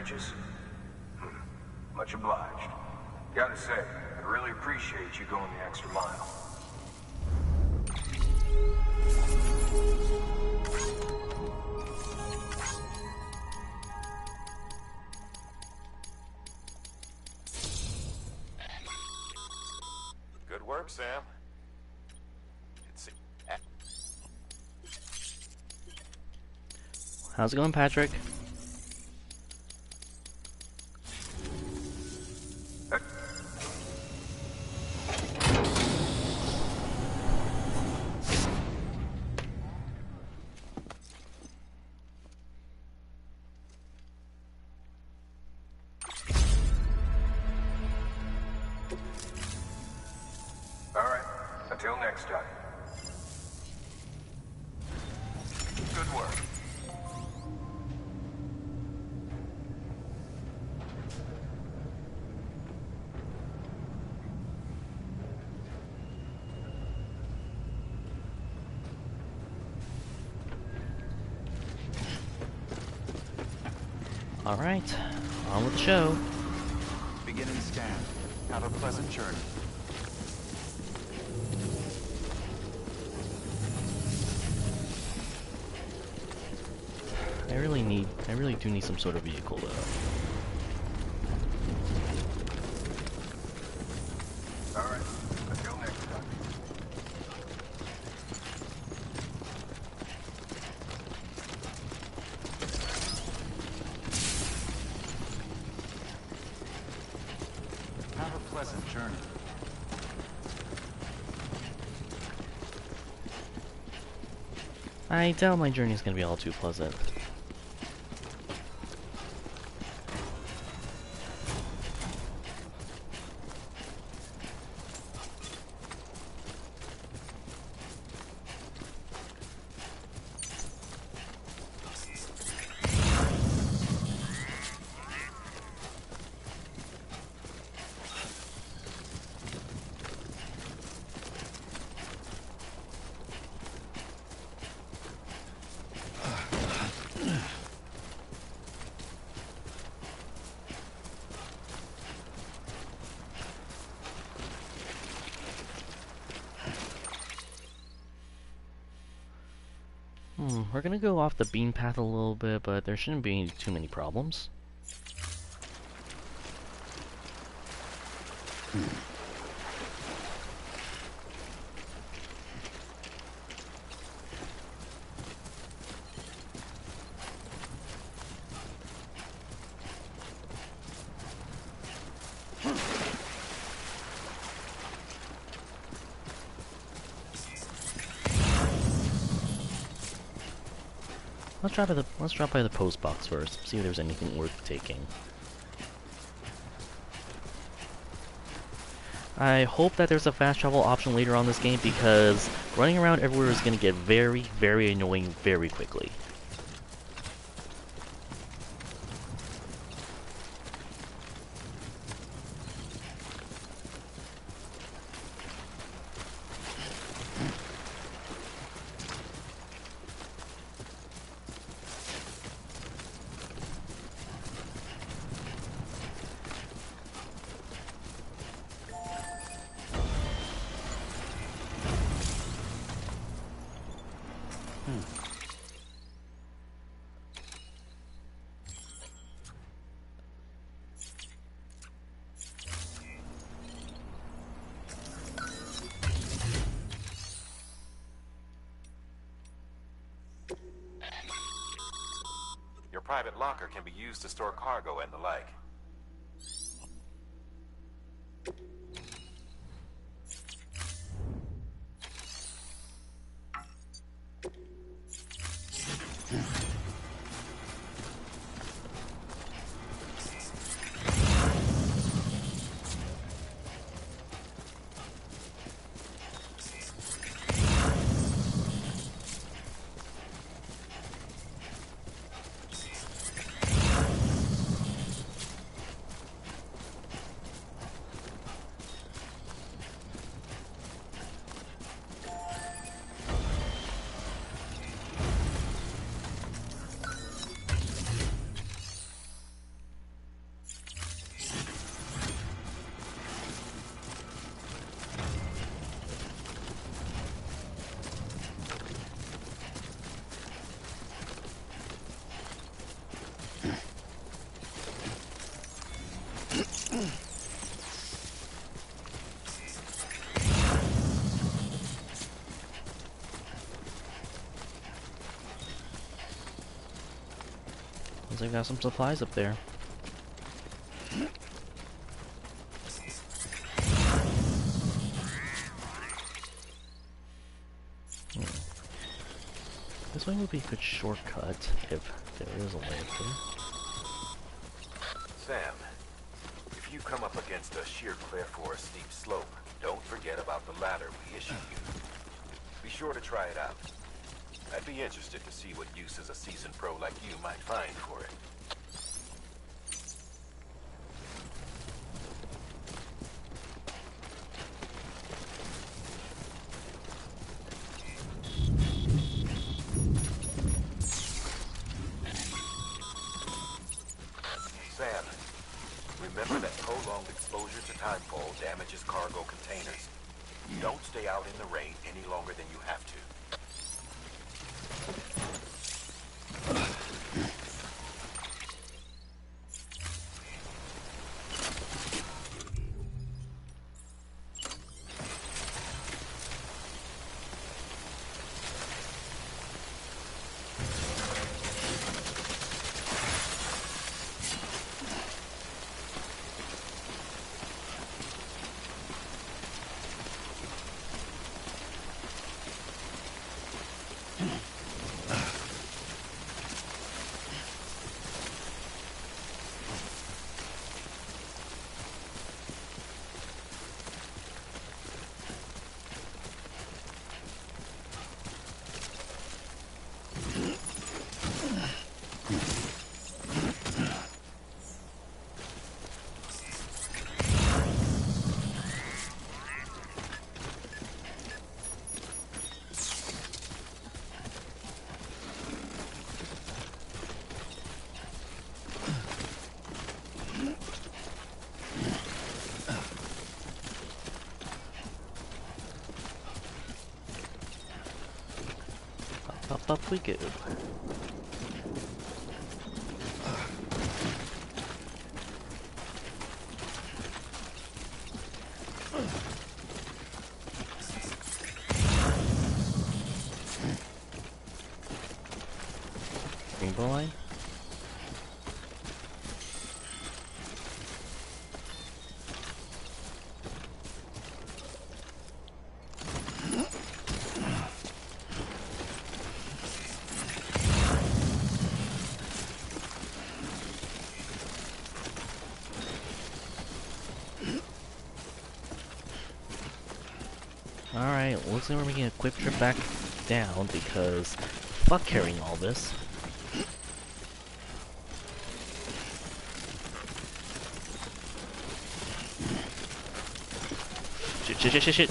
bridges? Much obliged. Gotta say, I really appreciate you going the extra mile. Good work, Sam. How's it going, Patrick? Alright, until next time. Good work. Alright, on with the show. Beginning scan. Have a pleasant journey. I really do need some sort of vehicle though. Alright, until next time. Have a pleasant journey. I doubt my journey is gonna be all too pleasant. We're gonna go off the beam path a little bit, but there shouldn't be too many problems. Let's drop by the post box first. See if there's anything worth taking. I hope that there's a fast travel option later on this game because running around everywhere is going to get very, very annoying very quickly. Your private locker can be used to store cargo and the like. they've got some supplies up there. This way would be a good shortcut if there is a way up there. Sam, if you come up against a sheer cliff or a steep slope, don't forget about the ladder we issued you. Be sure to try it out. I'd be interested to see what uses a seasoned pro like you might find for it. Sam, remember that prolonged exposure to timefall damages cargo containers. Don't stay out in the rain any longer than you have to. Up we go. Rainbow line? Alright, looks like we're making a quick trip back down because fuck carrying all this. Shit. Shit.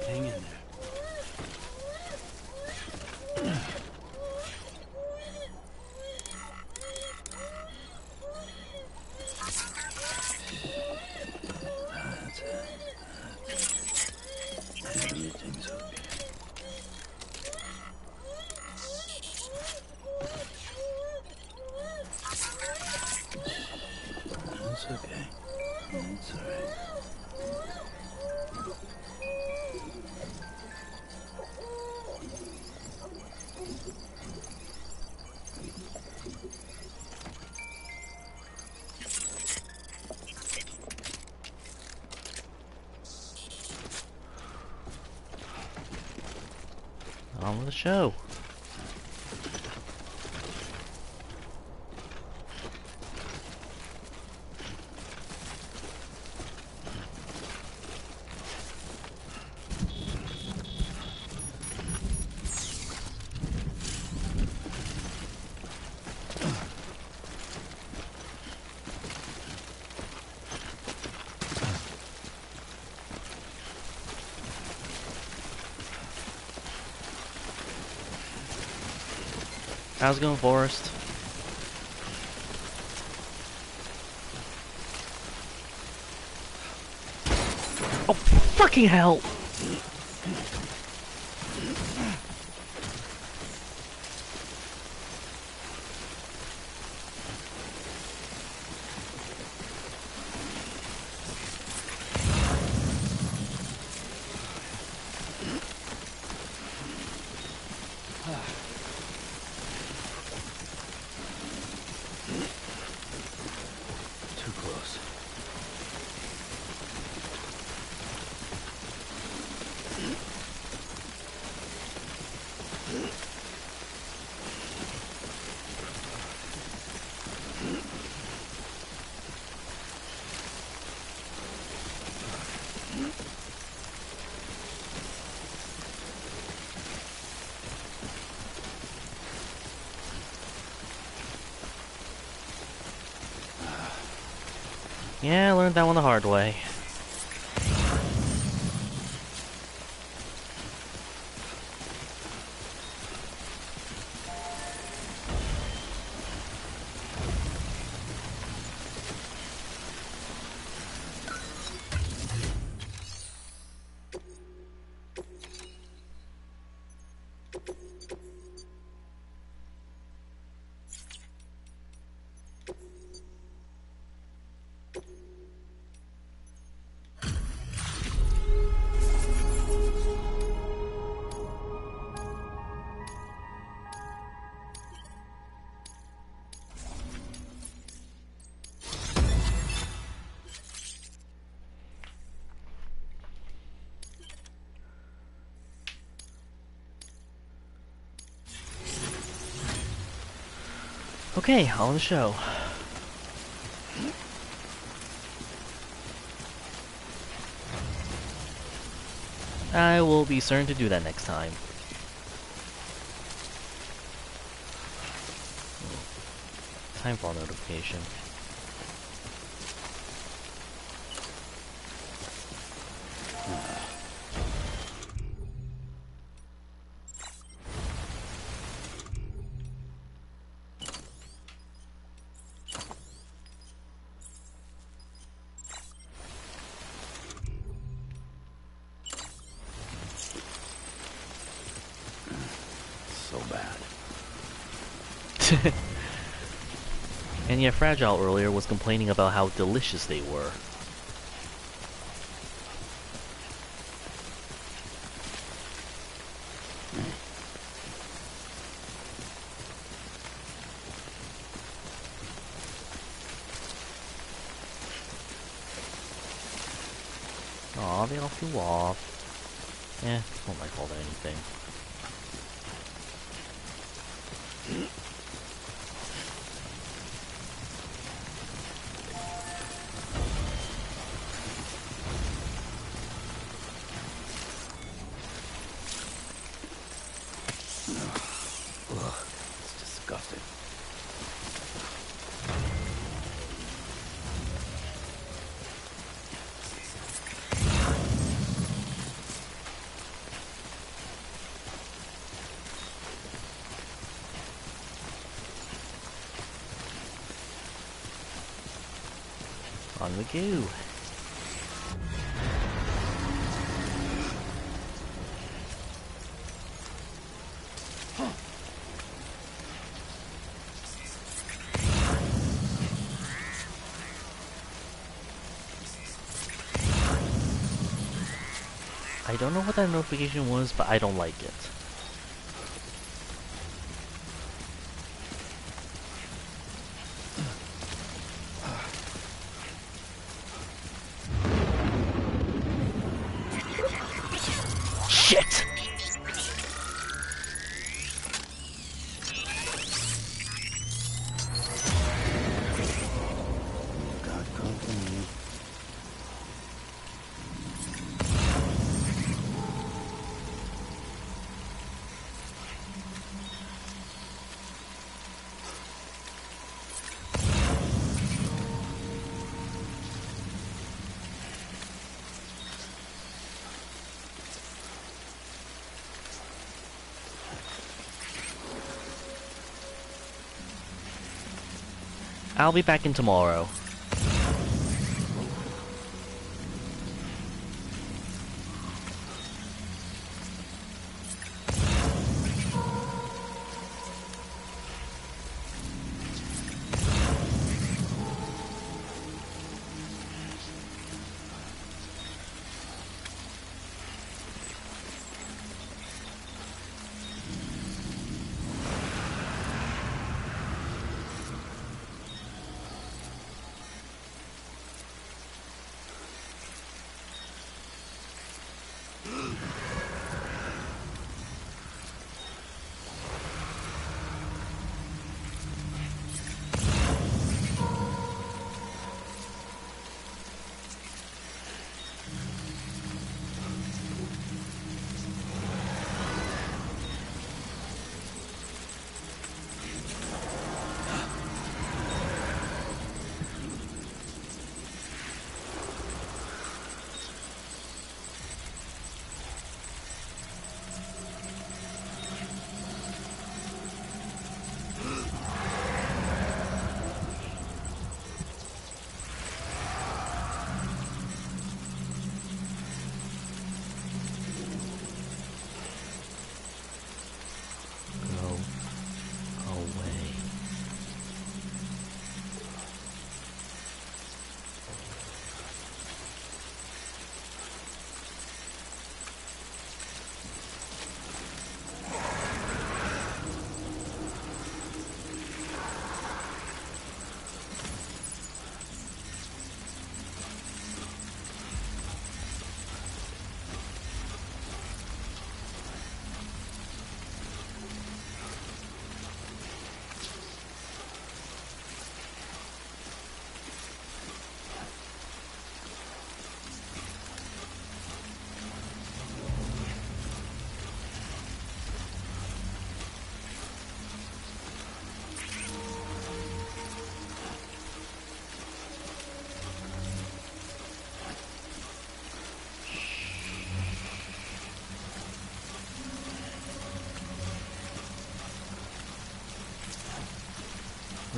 Hang in there. That's it. Everything's okay. It's okay. It's alright. On with the show. How's it going, Forrest? Oh, fucking hell! Too close. Yeah, I learned that one the hard way. Okay, on the show. I will be certain to do that next time. Timefall notification. So bad. And yet Fragile earlier was complaining about how delicious they were. Aw, they all flew off. Eh, don't like all that anything. Ugh, it's disgusting. On we go. I don't know what that notification was, but I don't like it. Shit! God company. I'll be back in tomorrow.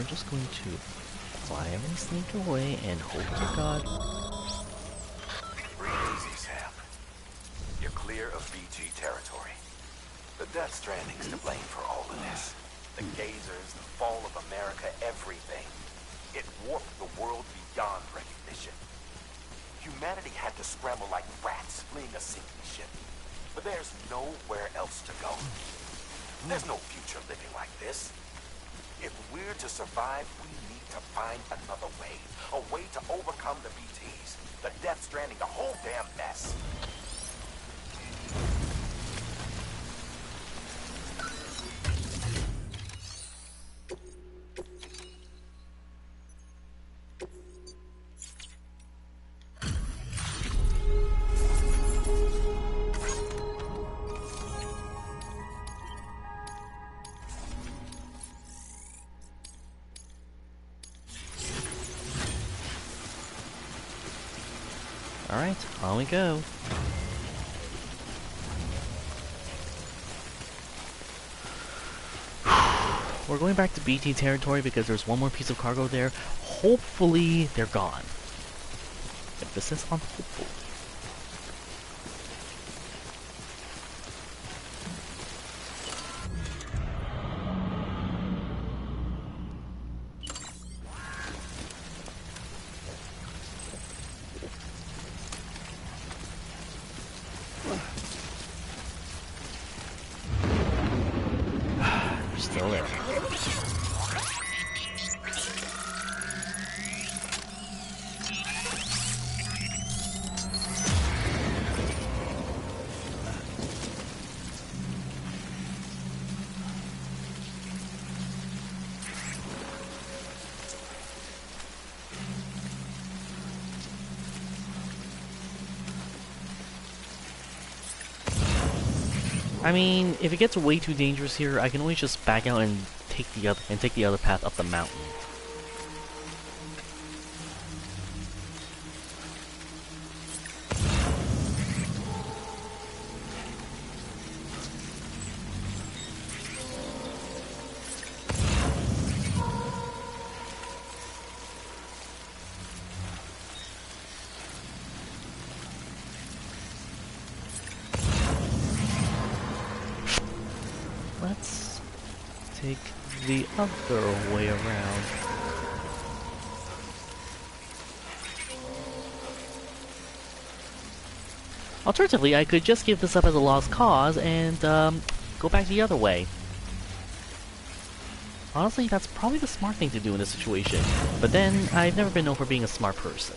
just going to quietly sneak away and hope to God. Breathe easy, Sam. You're clear of BG territory. The Death Stranding's to blame for all of this. The gazers, the fall of America, everything. It warped the world beyond recognition. Humanity had to scramble like rats fleeing a sinking ship. But there's nowhere else to go. There's no future living like this. If we're to survive, we need to find another way. A way to overcome the BTs, the Death Stranding, the whole damn mess. Alright, on we go. We're going back to BT territory because there's one more piece of cargo there. Hopefully, they're gone. Emphasis on hopefully. Still there. I mean, if it gets way too dangerous here, I can always just back out and take the other path up the mountain. Let's take the other way around. Alternatively, I could just give this up as a lost cause and go back the other way. Honestly, that's probably the smart thing to do in this situation. But then, I've never been known for being a smart person.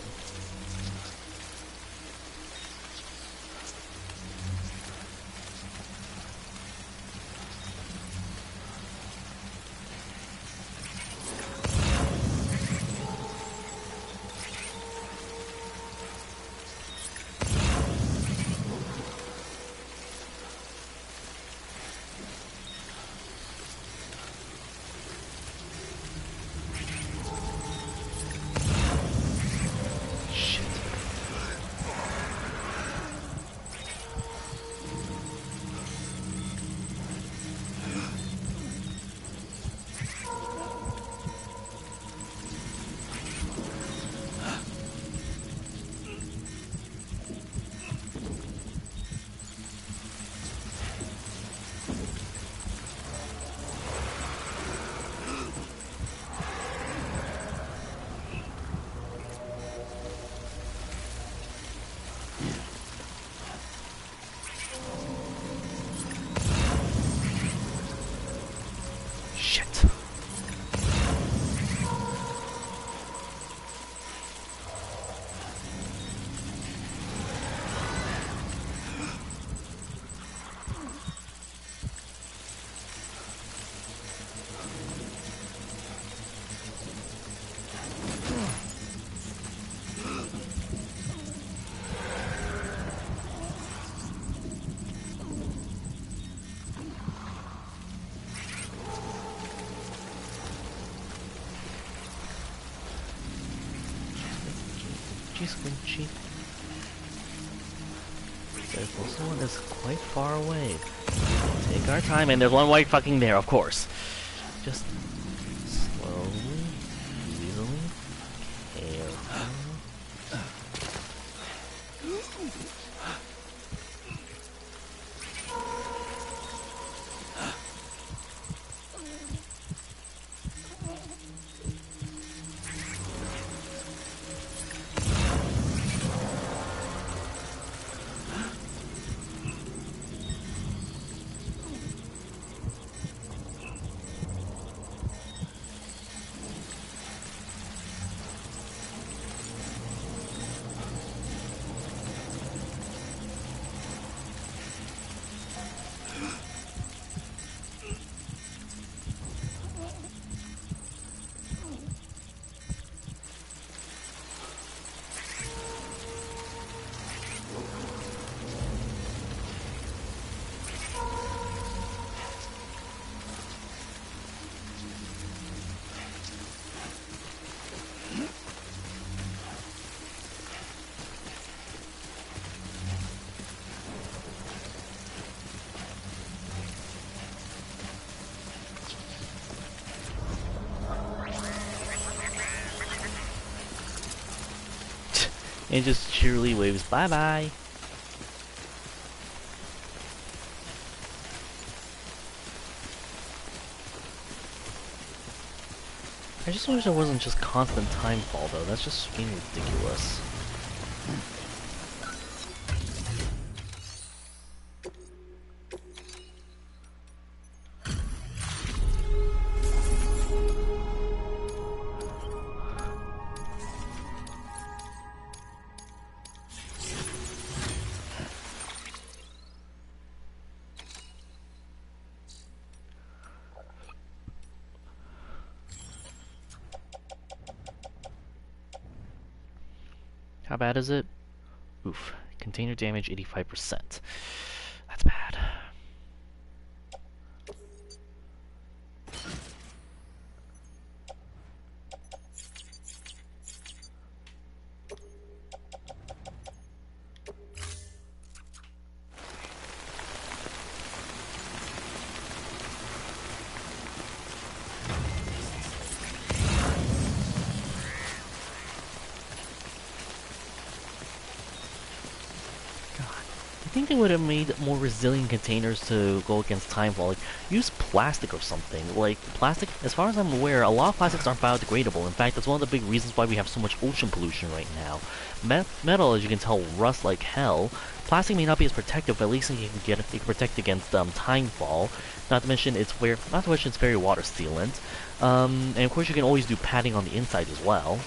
Squinchy. There's also one that's quite far away. Take our time, and there's one right fucking there, of course. Just slowly And just cheerily waves bye-bye. I just wish it wasn't just constant time fall though, that's just fucking ridiculous. How bad is it? Oof. Container damage 85%. That's bad. I think they would have made more resilient containers to go against timefall. Like, use plastic or something. Like, plastic, as far as I'm aware, a lot of plastics aren't biodegradable. In fact, that's one of the big reasons why we have so much ocean pollution right now. Metal, as you can tell, rusts like hell. Plastic may not be as protective, but at least it can protect against timefall. Not to mention it's very water sealant. And of course, you can always do padding on the inside as well.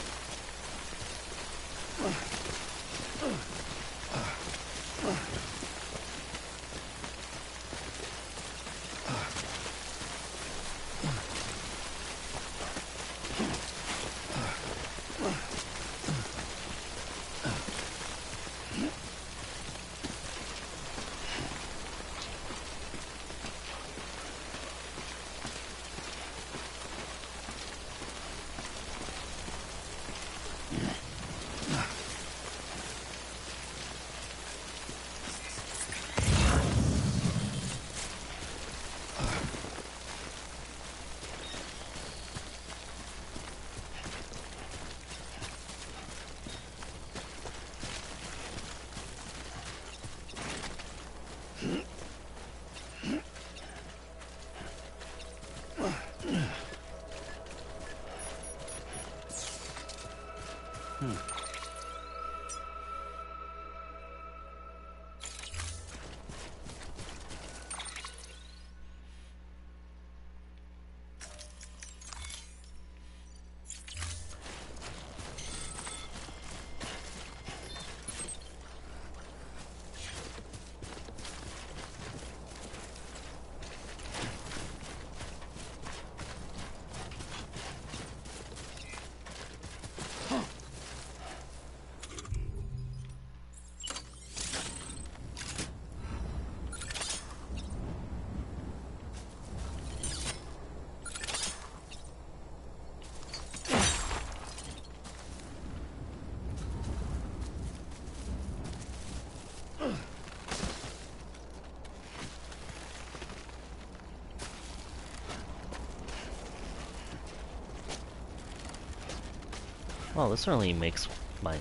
Well, this certainly makes my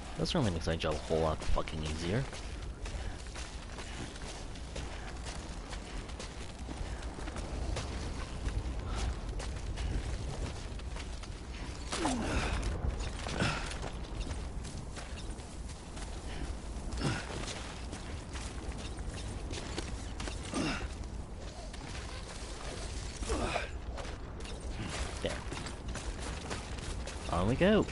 job a whole lot fucking easier. There. On we go.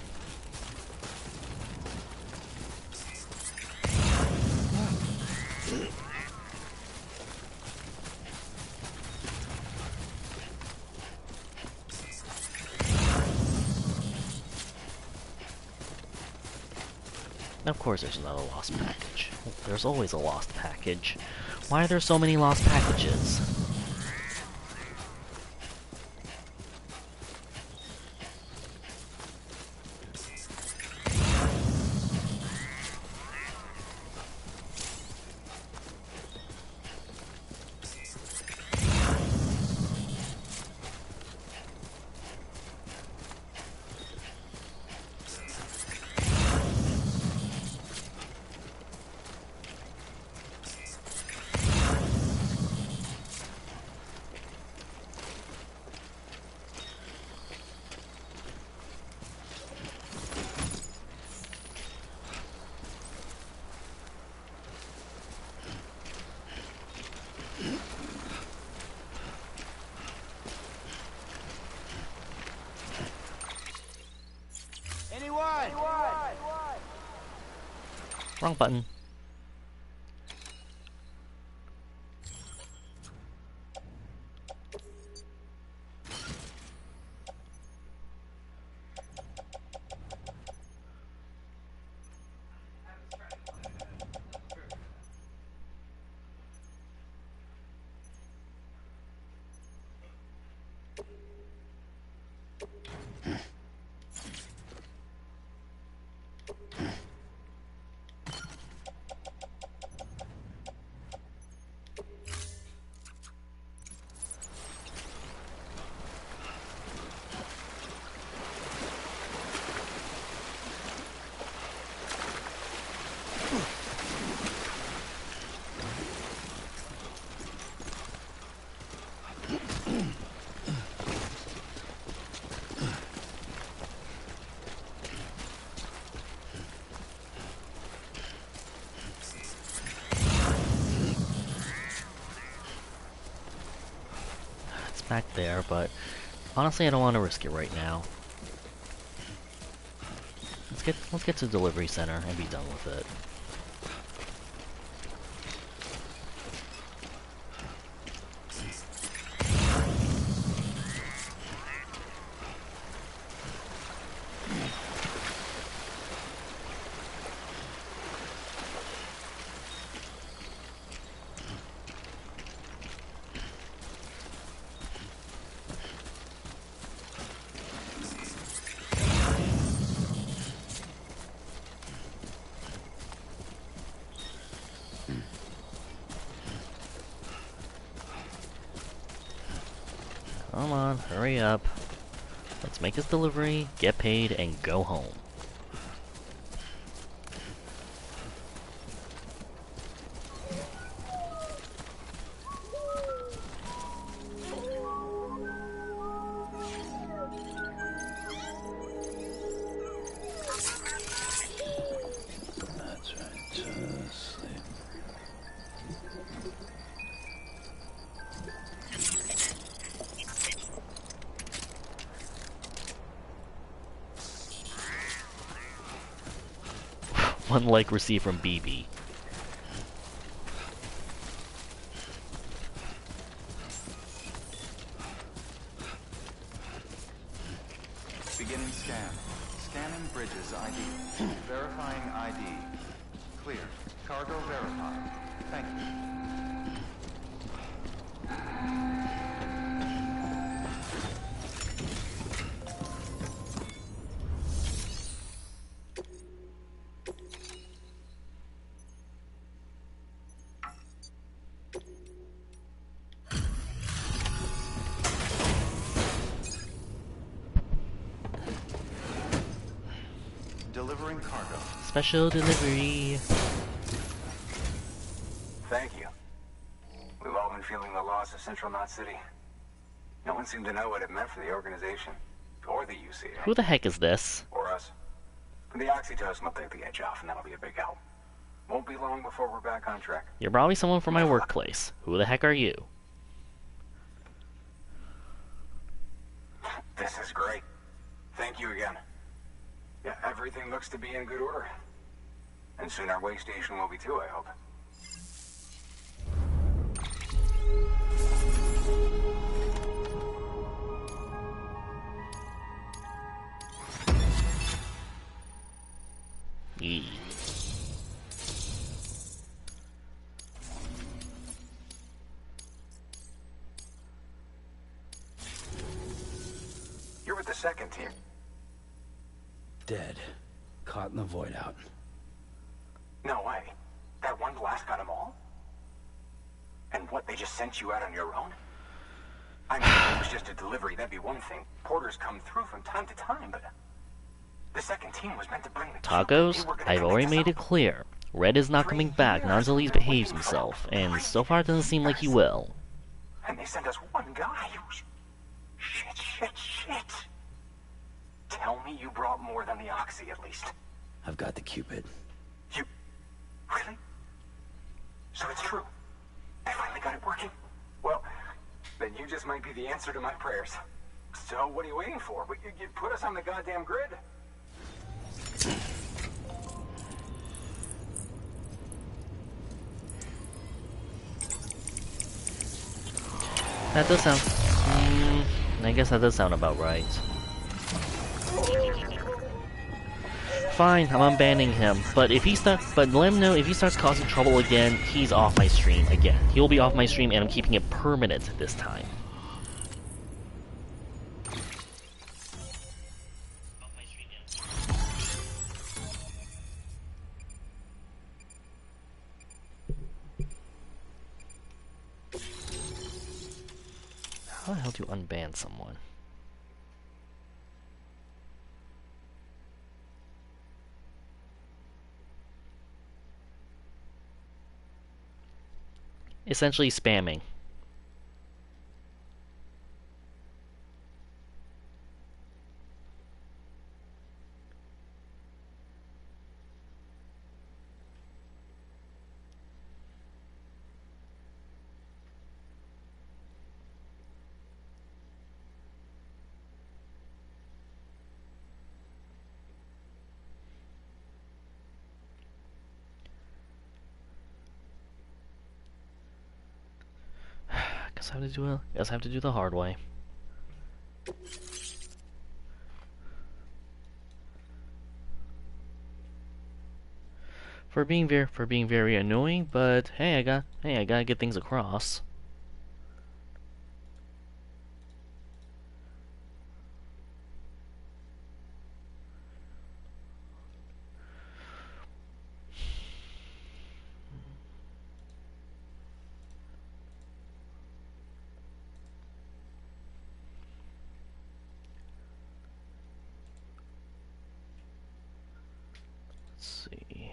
Of course there's another lost package. There's always a lost package. Why are there so many lost packages? Wrong button. Back there, but honestly I don't want to risk it right now. Let's get to the delivery center and be done with it. Come on, hurry up. Let's make this delivery, get paid, and go home. That's right. Just sleep. One like received from BB. Beginning scan. Scanning bridges ID. Verifying ID. Clear. Cargo verified. Thank you. Delivering cargo. Special delivery. Thank you. We've all been feeling the loss of Central Knot City. No one seemed to know what it meant for the organization. Or the UCA. Who the heck is this? Or us. The oxytocin will take the edge off, and that'll be a big help. Won't be long before we're back on track. You're probably someone from my workplace. Who the heck are you? This is great. Thank you again. Yeah, everything looks to be in good order. And soon our way station will be too, I hope. Yee. You're with the second team. Dead. Caught in the void out. No way. That one blast got them all? And what, they just sent you out on your own? I mean, if it was just a delivery, that'd be one thing. Porters come through from time to time, but... The second team was meant to bring the... Tacos? I've already made it clear. Red is not coming back not until he behaves himself, and so far it doesn't seem like he will. And they sent us one guy. Shit. Tell me you brought more than the oxy, at least. I've got the Cupid. You... Really? So it's true. They finally got it working? Well, then you just might be the answer to my prayers. So what are you waiting for? You put us on the goddamn grid. That does sound... I guess that does sound about right. Fine, I'm unbanning him. But if he but let him know if he starts causing trouble again, he's off my stream again. He'll be off my stream, and I'm keeping it permanent this time. How the hell do you unban someone? Essentially spamming. Guess I have to do the hard way. For being very annoying, but hey, I gotta get things across. Let's see.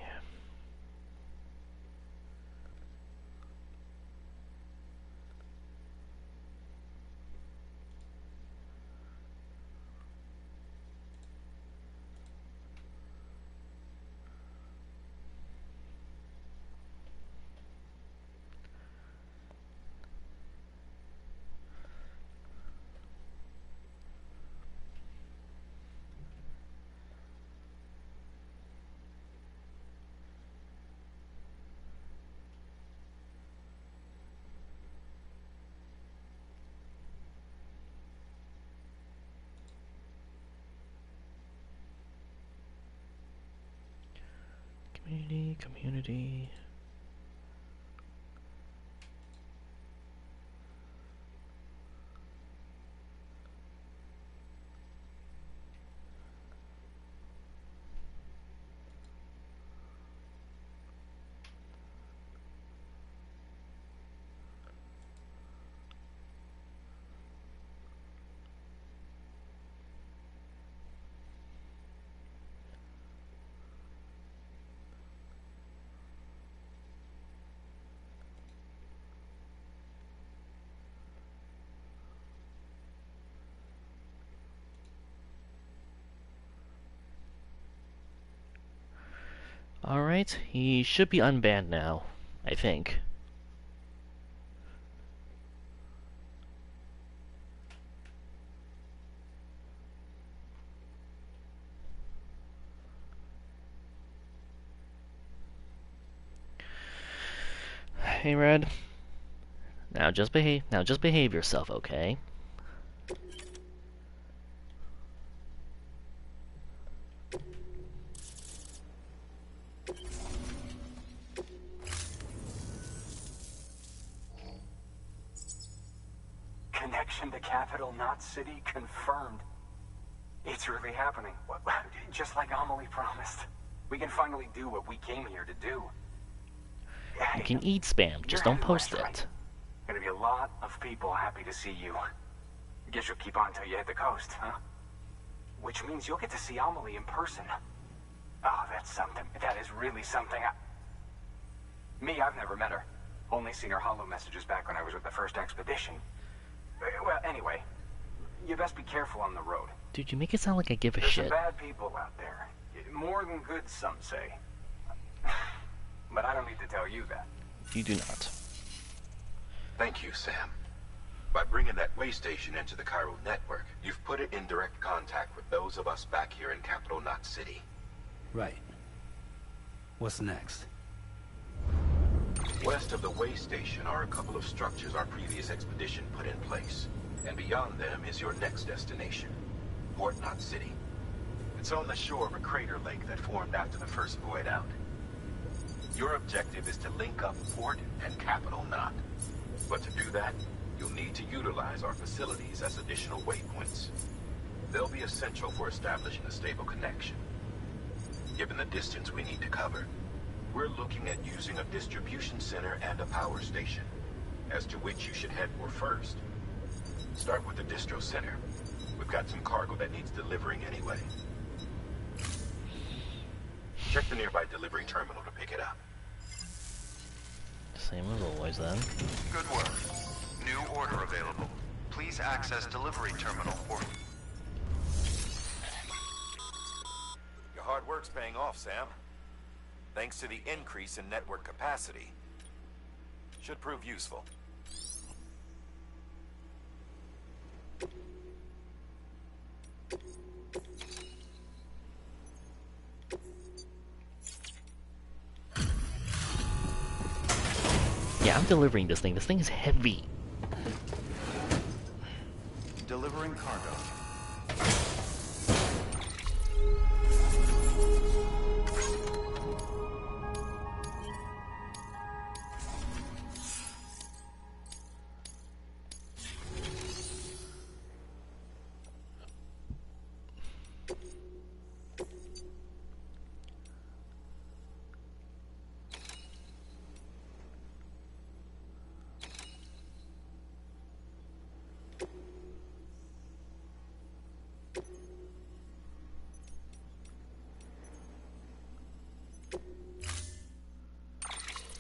Community. Alright, he should be unbanned now, I think. Hey, Red. Now just behave yourself, okay? Connection to capital, not city, confirmed. It's really happening. Just like Amelie promised. We can finally do what we came here to do. You can eat spam, just don't post it. Gonna be a lot of people happy to see you. Guess you'll keep on till you hit the coast, huh? Which means you'll get to see Amelie in person. Oh, that's something. That is really something. I've never met her. Only seen her holo messages back when I was with the first expedition. Well, anyway, you best be careful on the road. Dude, you make it sound like I give a There's shit. some bad people out there. More than good, some say. But I don't need to tell you that. You do not. Thank you, Sam. By bringing that way station into the Cairo network, you've put it in direct contact with those of us back here in Capital Knot City. Right. What's next? West of the way station are a couple of structures our previous expedition put in place. And beyond them is your next destination, Port Knot City. It's on the shore of a crater lake that formed after the first void out. Your objective is to link up Port and Capital Knot. But to do that, you'll need to utilize our facilities as additional waypoints. They'll be essential for establishing a stable connection. Given the distance we need to cover, we're looking at using a distribution center and a power station, as to which you should head for first. Start with the distro center. We've got some cargo that needs delivering anyway. Check the nearby delivery terminal to pick it up. Same as always then. Good work. New order available. Please access delivery terminal for... Your hard work's paying off, Sam. Thanks to the increase in network capacity. Should prove useful. Yeah, I'm delivering this thing. This thing is heavy. delivering cargo.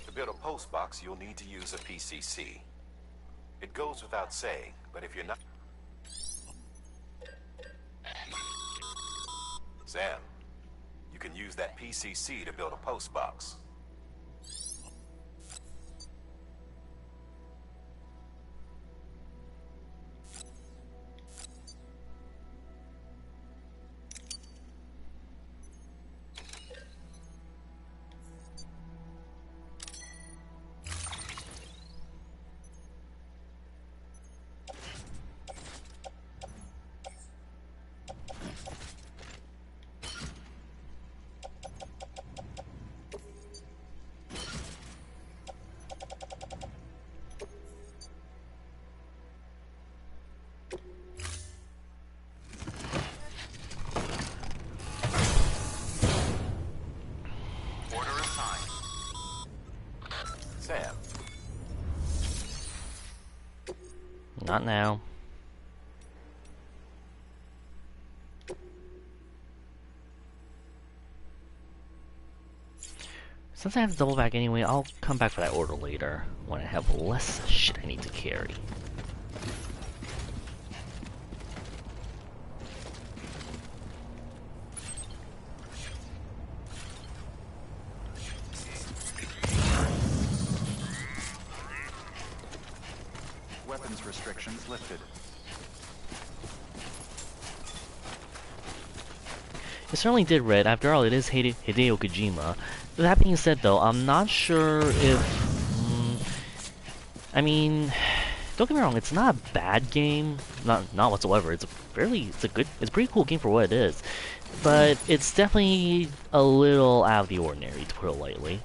To build a post box, you'll need to use a PCC. It goes without saying, but if you're not... Sam, you can use that PCC to build a post box. Sam. Not now. Since I have to double back anyway, I'll come back for that order later, when I have less shit I need to carry. Weapons restrictions lifted. It certainly did, Red. After all, it is Hideo Kojima. That being said, though, I'm not sure if... I mean, don't get me wrong, it's not a bad game. Not whatsoever. It's a pretty cool game for what it is. But it's definitely a little out of the ordinary, to put it lightly.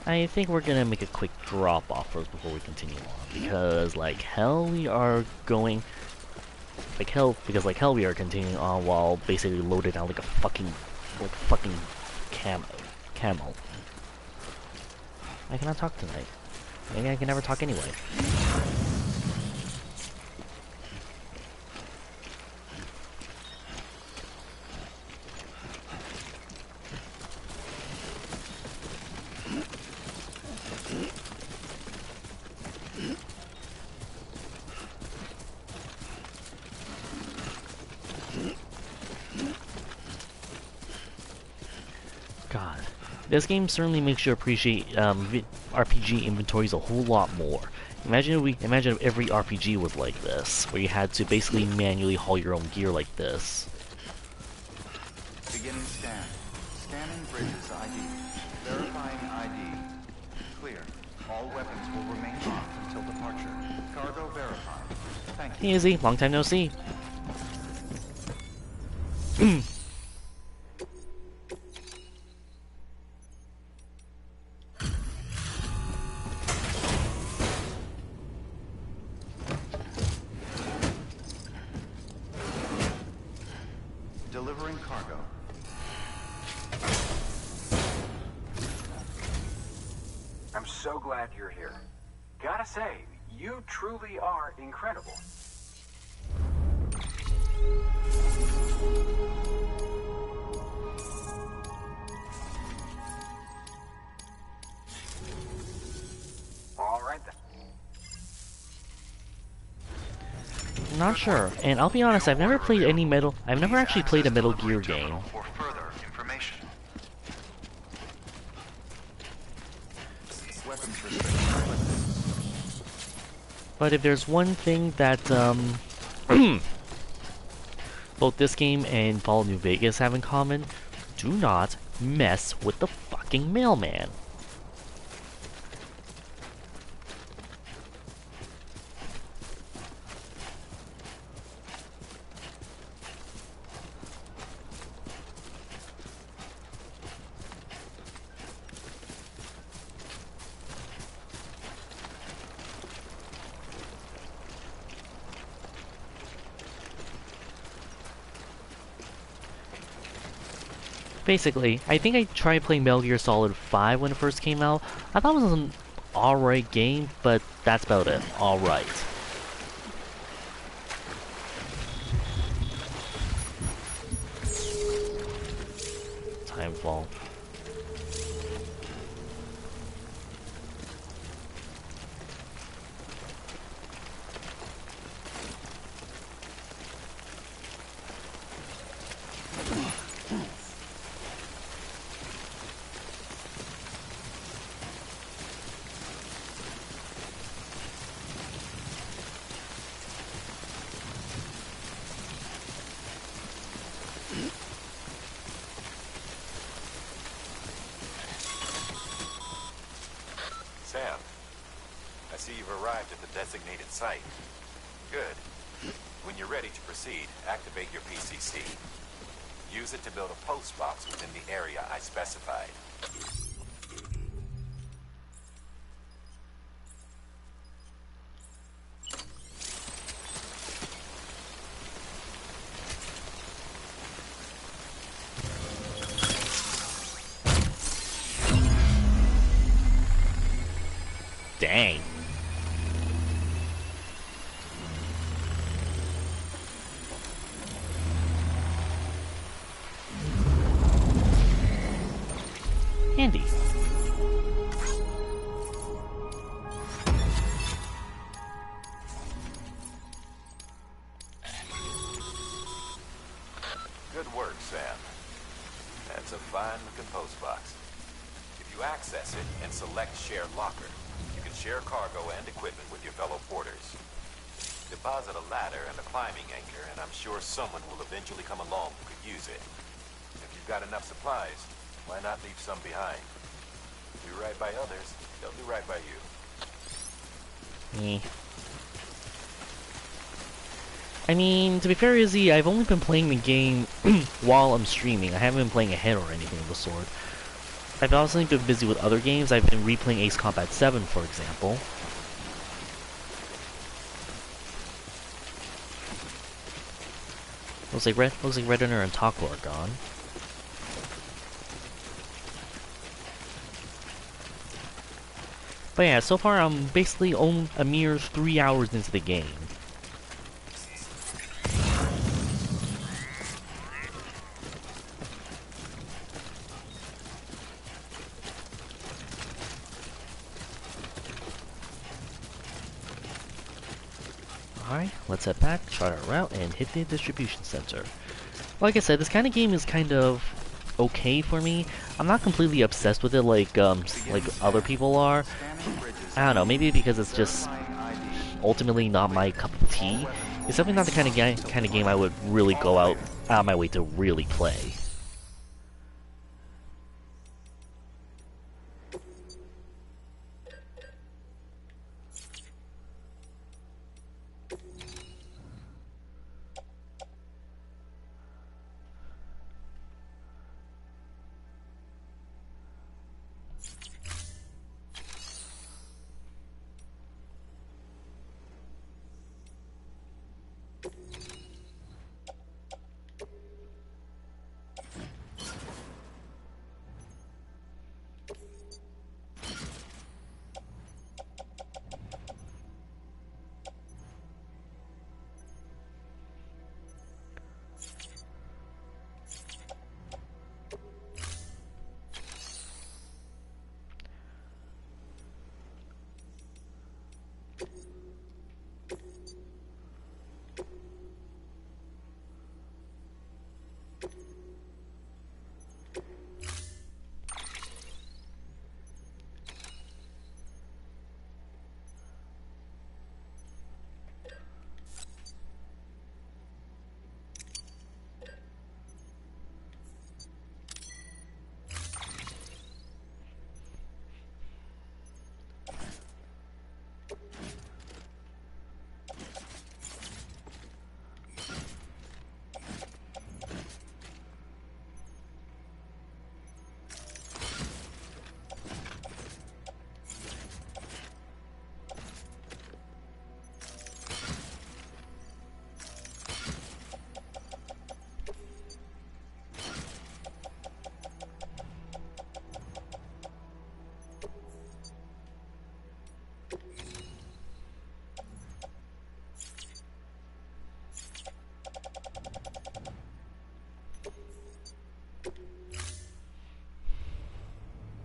I think we're gonna make a quick drop off first before we continue on, because like hell we are going, like hell we are continuing on while basically loaded down like a fucking camel. I cannot talk tonight. Maybe I can never talk anyway. This game certainly makes you appreciate RPG inventories a whole lot more. Imagine if every RPG was like this, where you had to basically manually haul your own gear like this. Beginning scan. Scanning bridges ID. Verifying ID. Clear. All weapons will remain locked until departure. Cargo verified. Thank you. Hey Izzy, long time no see. Delivering cargo. I'm so glad you're here. Gotta say, you truly are incredible. All right then. I'm not sure, and I'll be honest, I've never played any I've never actually played a Metal Gear game. For further information. Weapons restriction. But if there's one thing that, both this game and Fallout New Vegas have in common, do not mess with the fucking mailman. Basically, I think I tried playing Metal Gear Solid 5 when it first came out. I thought it was an alright game, but that's about it. Alright. Timefall. Sam, I see you've arrived at the designated site. Good. When you're ready to proceed, activate your PCC. Use it to build a post box within the area I specified. Dang. Handy. Good work, Sam. That's a fine-looking post box. If you access it and select Share Locker, you can share cargo and equipment with your fellow porters. Deposit a ladder and a climbing anchor, and I'm sure someone will eventually come along who could use it. If you've got enough supplies, why not leave some behind? Do right by others, they'll do right by you. I mean, to be fair, Izzy, I've only been playing the game while I'm streaming. I haven't been playing ahead or anything of the sort. I've obviously been busy with other games. I've been replaying Ace Combat 7, for example. Looks like Redditor and Taco are gone. But yeah, so far I'm basically a mere 3 hours into the game. Alright, let's head back, chart our route, and hit the distribution center. Like I said, this kind of game is kind of okay for me. I'm not completely obsessed with it like other people are. I don't know, maybe because it's just ultimately not my cup of tea. It's definitely not the kind of game I would really go out of my way to really play.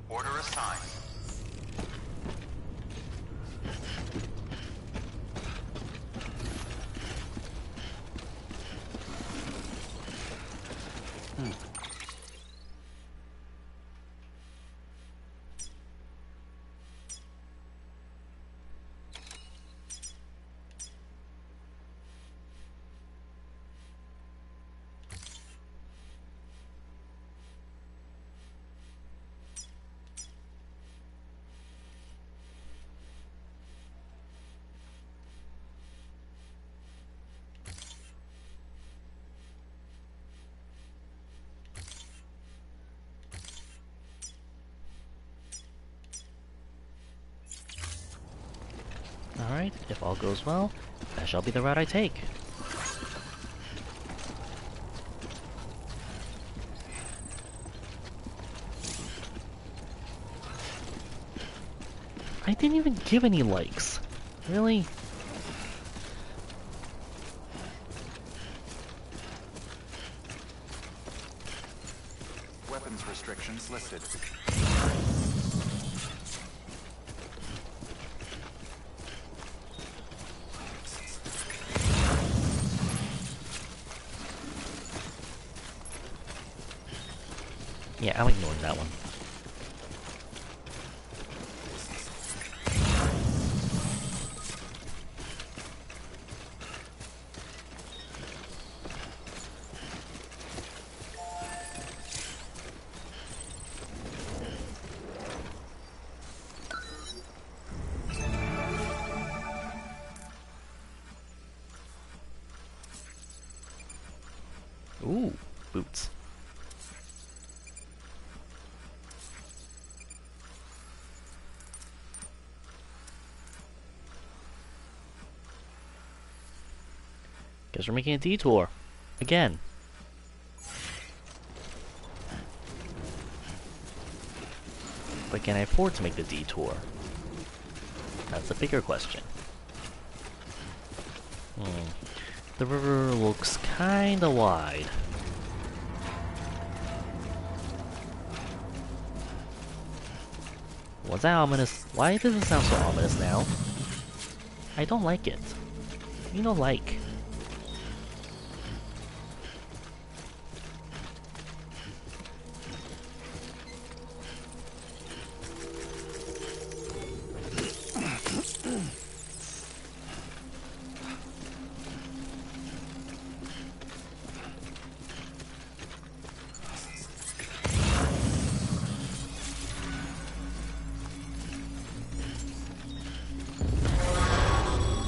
Order assigned. Alright, if all goes well, that shall be the route I take. I didn't even give any likes. Really? Weapons restrictions listed. Yeah, I'm ignoring that one. Ooh, boots. Guess we're making a detour. Again. But can I afford to make the detour? That's a bigger question. The river looks kinda wide. Was that ominous? Why does it sound so ominous now? I don't like it. You know, like.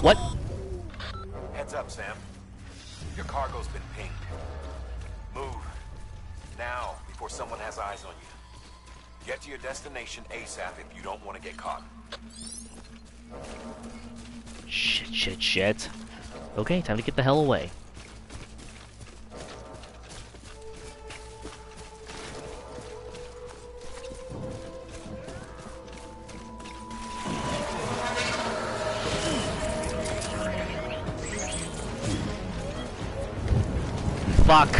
What? Heads up, Sam. Your cargo's been pinged. Move. Now, before someone has eyes on you. Get to your destination ASAP if you don't want to get caught. Shit. Okay, time to get the hell away. Fuck.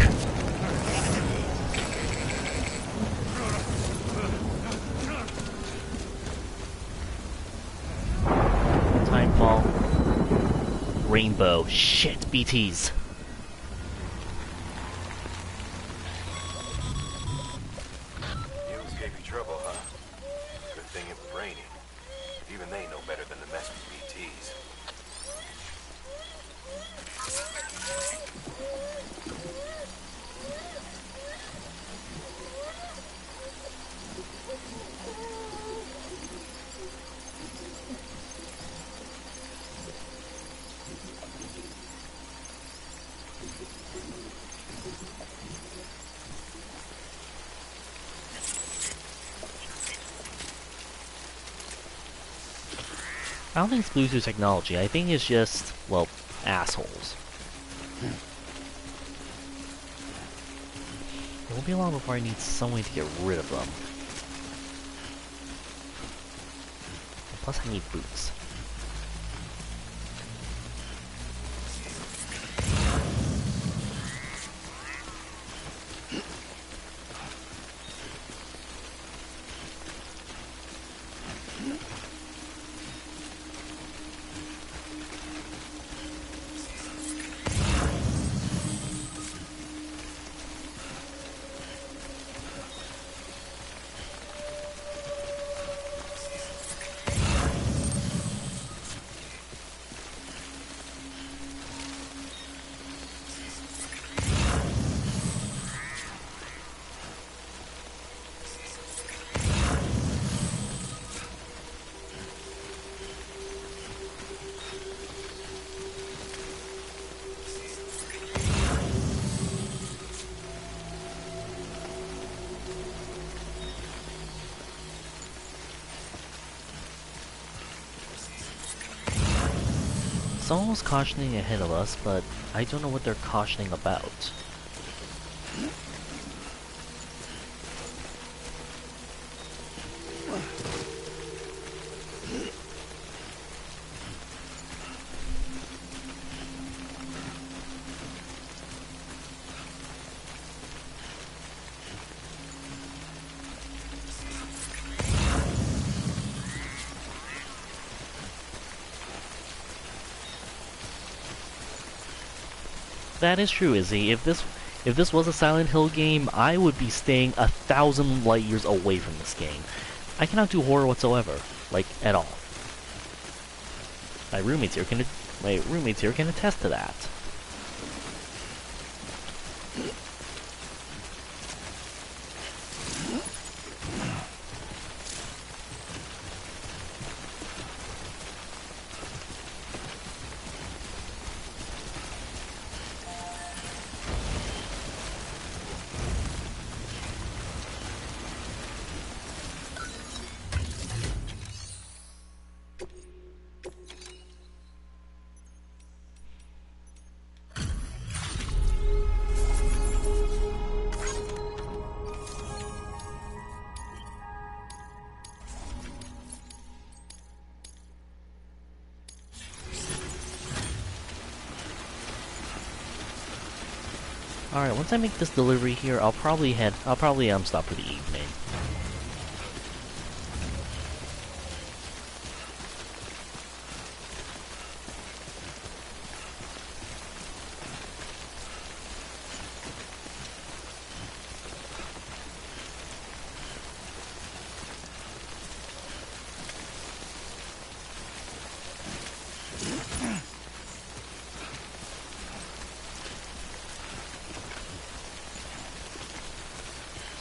Timefall. Rainbow. Shit, BTs. News gave you trouble, huh? Good thing it was raining. Even they know better than to mess with BTs. I don't think it's Bluetooth technology. I think it's just, well, assholes. It won't be long before I need some way to get rid of them. Plus, I need boots. Someone was cautioning ahead of us, but I don't know what they're cautioning about. That is true, Izzy. If this was a Silent Hill game, I would be staying 1,000 light years away from this game. I cannot do horror whatsoever, like at all. My roommates here can attest to that. Alright, once I make this delivery here, I'll probably stop for the evening.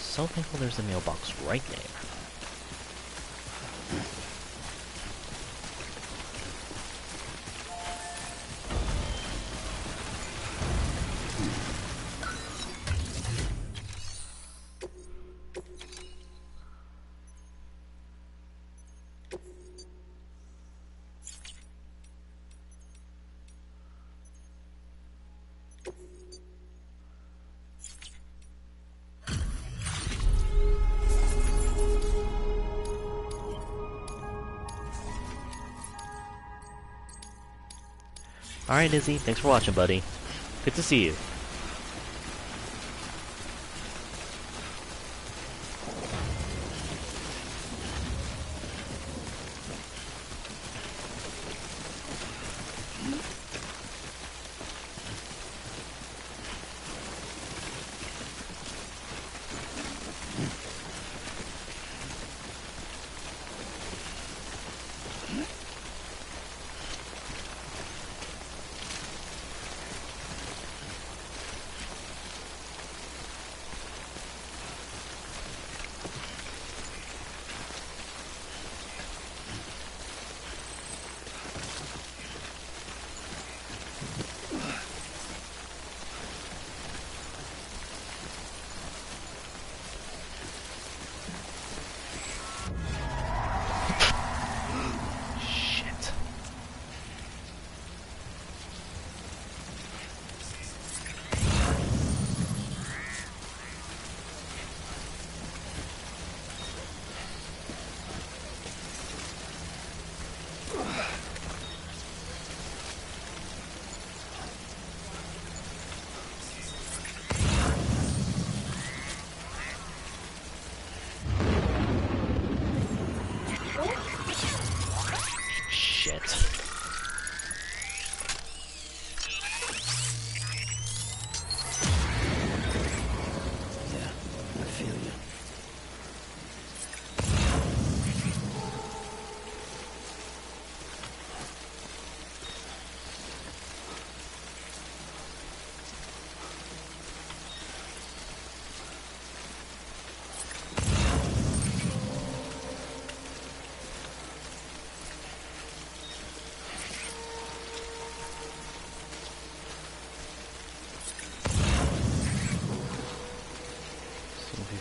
So thankful there's a mailbox right there. Alright, Izzy, thanks for watching, buddy. Good to see you.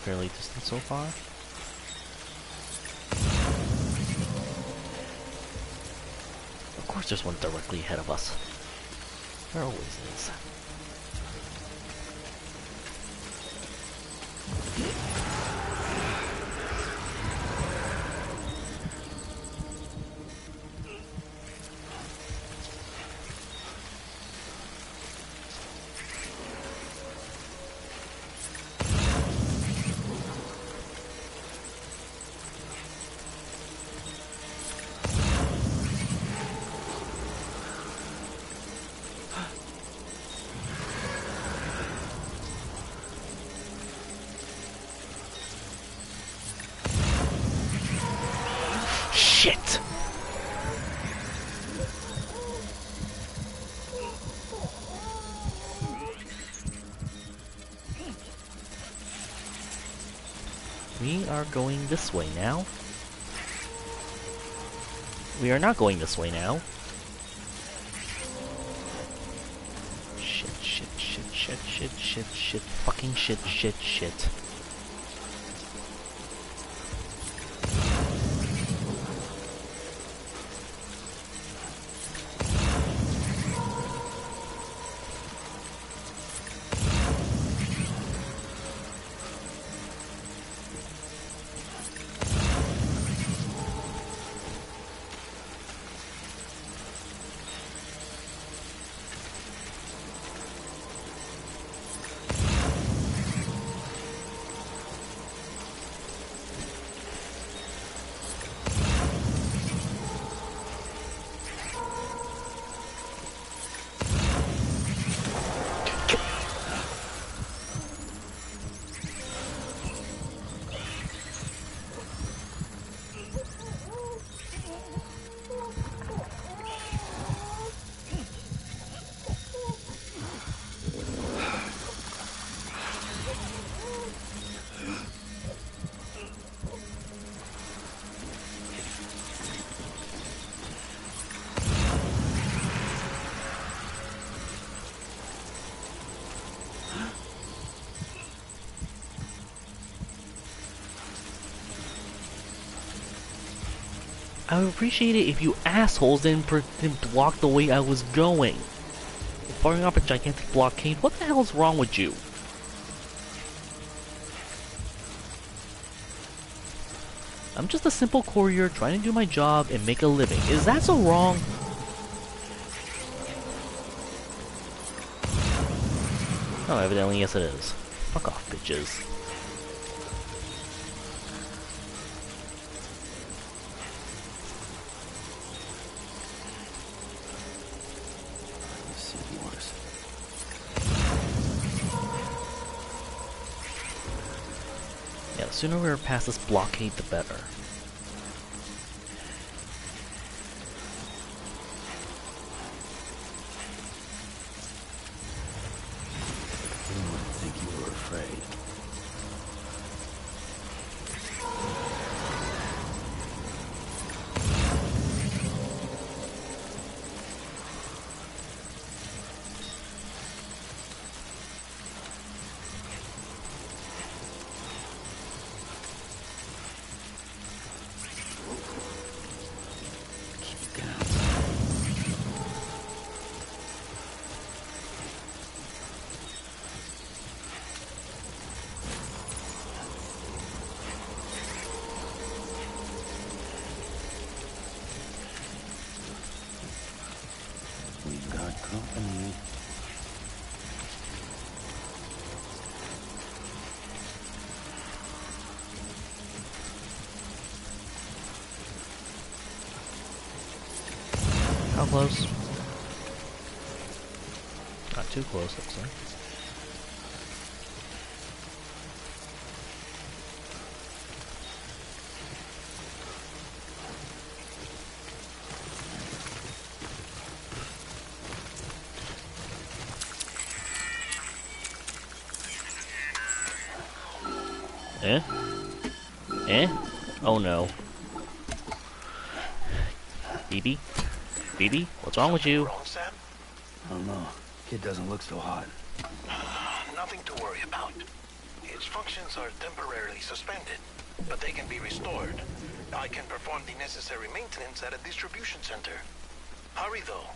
Fairly distant so far. Of course there's one directly ahead of us. There always is. Shit! We are going this way now. We are not going this way now. Shit, shit, shit, shit, shit, shit, shit, fucking shit, shit, shit. I would appreciate it if you assholes didn't block the way I was going. Firing up a gigantic blockade, what the hell's wrong with you? I'm just a simple courier trying to do my job and make a living. Is that so wrong? Oh, evidently, yes it is. Fuck off, bitches. Let's see yours. Yeah, the sooner we're past this blockade, the better. Who would think you were afraid? Keep down. We've got company. How close? Not too close, looks like. Eh? Eh? Oh no. BB? BB? What's wrong with you? Wrong, Sam? I don't know. Kid doesn't look so hot. Nothing to worry about. Its functions are temporarily suspended, but they can be restored. I can perform the necessary maintenance at a distribution center. Hurry, though.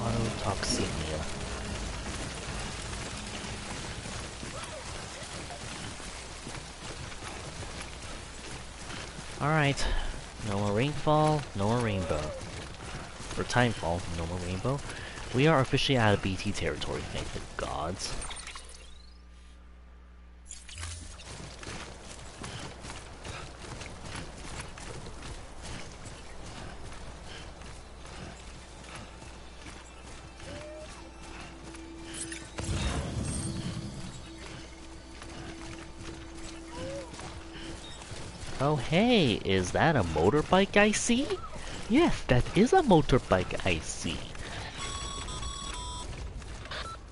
Autotoxemia. Alright. No more rainfall, no more rainbow. For timefall, no more rainbow. We are officially out of BT territory, thank the gods. Oh hey, is that a motorbike I see? Yes, that is a motorbike I see.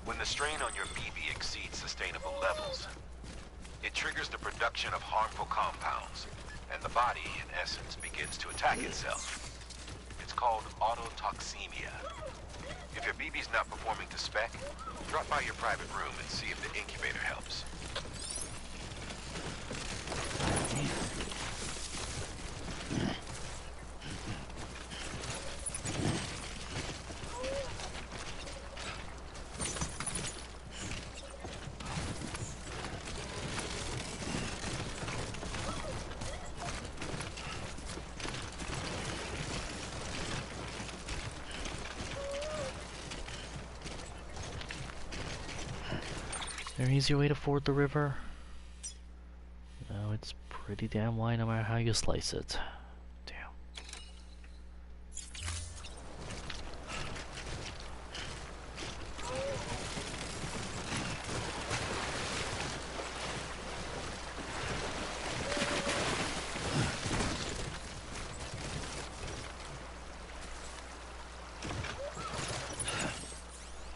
When the strain on your BB exceeds sustainable levels, it triggers the production of harmful compounds, and the body, in essence, begins to attack itself. It's called autotoxemia. If your BB's not performing to spec, drop by your private room and see if the incubator helps. Is there an easier way to ford the river? No, it's pretty damn wide no matter how you slice it. Damn.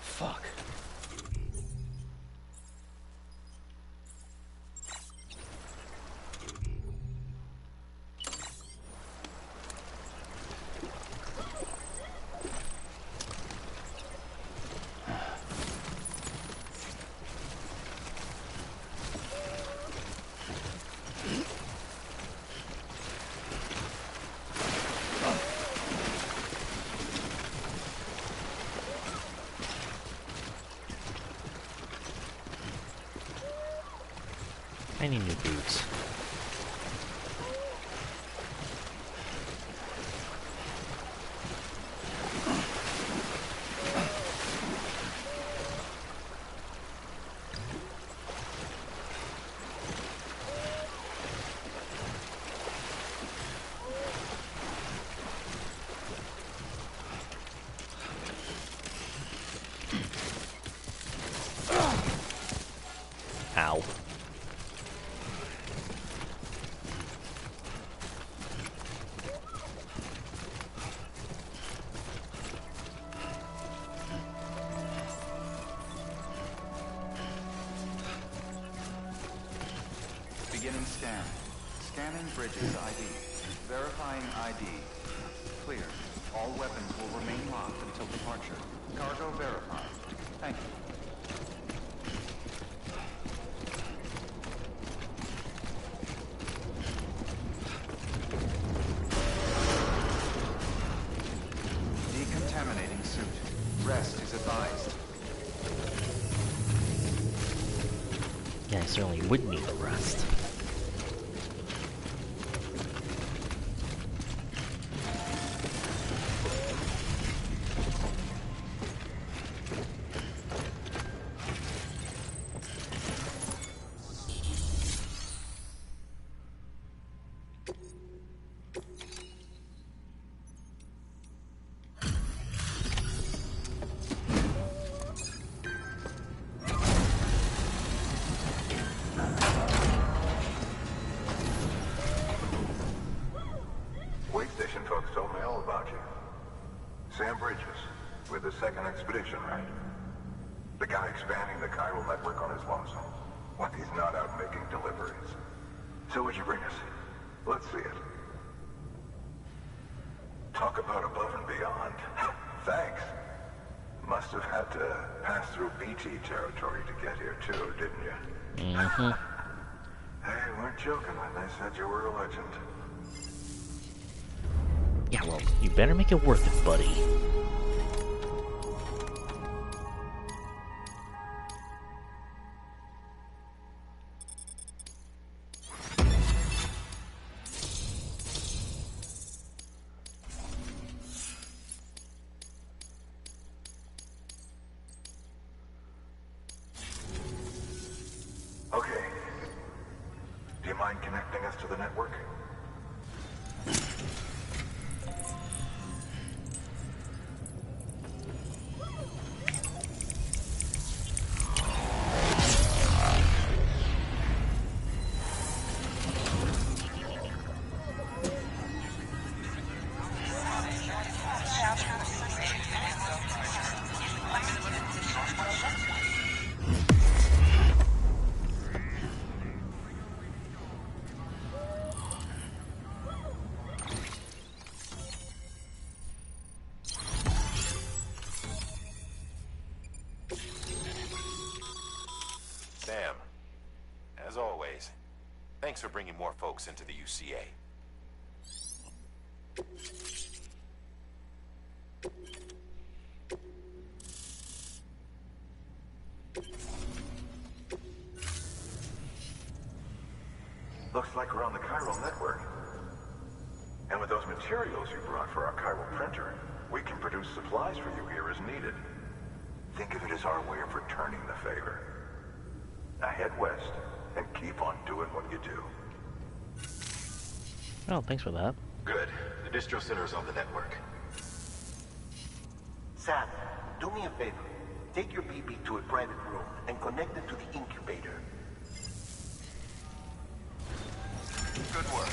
Fuck. I need new boots. Scan. Scanning bridges ID. Verifying ID. Clear. All weapons will remain locked until departure. Cargo verified. Thank you. Decontaminating suit. Rest is advised. Yeah, I certainly would need a rest. Second expedition, right? The guy expanding the chiral network on his lonesome. When he's not out making deliveries. So what'd you bring us? Let's see it. Talk about above and beyond. Thanks. Must have had to pass through BT territory to get here too, didn't you? Mm-hmm. Hey, weren't joking when they said you were a legend. Yeah, well, you better make it worth it, buddy. Okay. Do you mind connecting us to the network? Sam, as always, thanks for bringing more folks into the UCA. Looks like we're on the chiral network. And with those materials you brought for our chiral printer, we can produce supplies for you here as needed. Think of it as our way of returning the favor. Now head west and keep on doing what you do. Oh, thanks for that. Good. The distro center is on the network. Sam, do me a favor. Take your BB to a private room and connect it to the incubator. Good work.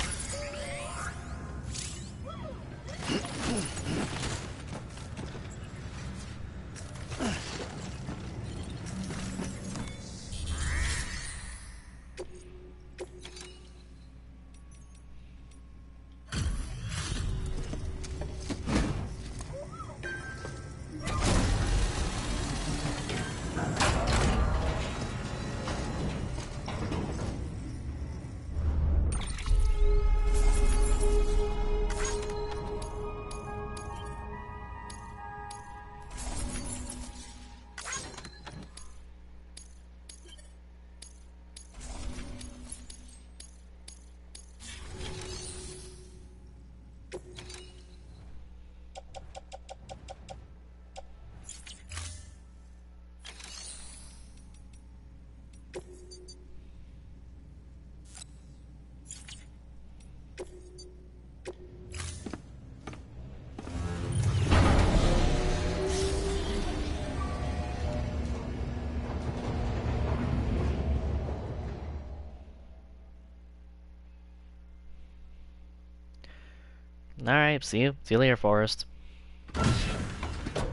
Alright, see you later, Forrest.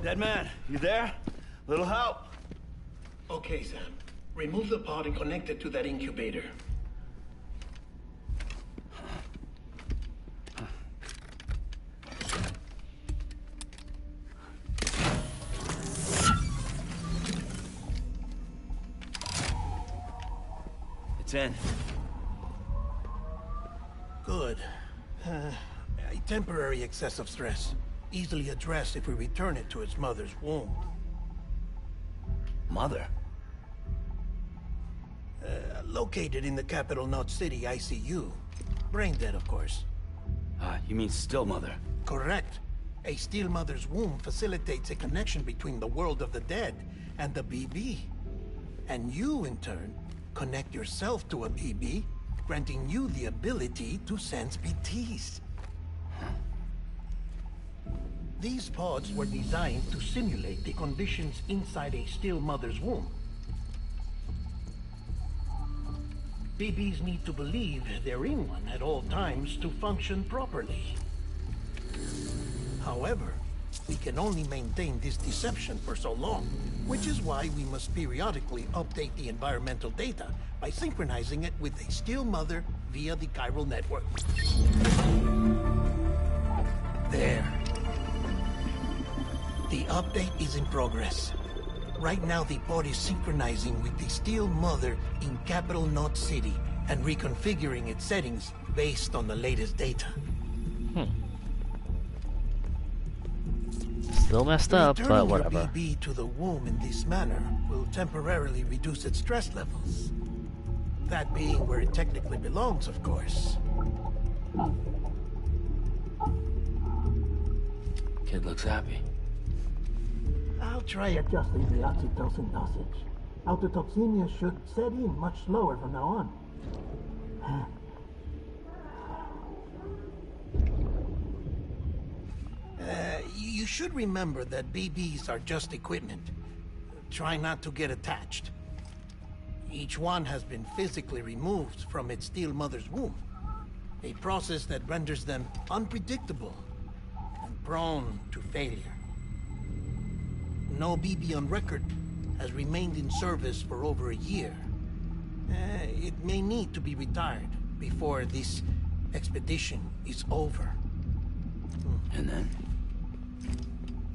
Dead man, you there? Little help? Okay, Sam. Remove the pod and connect it to that incubator. 10. Good. A temporary excess of stress. Easily addressed if we return it to its mother's womb. Mother? Located in the capital Knot City ICU. Brain dead, of course. You mean still mother? Correct. A still mother's womb facilitates a connection between the world of the dead and the BB. And you, in turn, connect yourself to a BB, granting you the ability to sense BTs. These pods were designed to simulate the conditions inside a still mother's womb. BBs need to believe they're in one at all times to function properly. However, we can only maintain this deception for so long, which is why we must periodically update the environmental data by synchronizing it with a still mother via the chiral network. There. The update is in progress. Right now, the pod is synchronizing with the still mother in capital Knot City and reconfiguring its settings based on the latest data. Still messed up, but whatever. Returning your BB to the womb in this manner will temporarily reduce its stress levels. That being where it technically belongs, of course. Kid looks happy. I'll try adjusting the oxytocin dosage. Autotoxemia should set in much slower from now on. You should remember that BBs are just equipment. Try not to get attached. Each one has been physically removed from its still mother's womb. A process that renders them unpredictable and prone to failure. No BB on record has remained in service for over a year. It may need to be retired before this expedition is over. And then?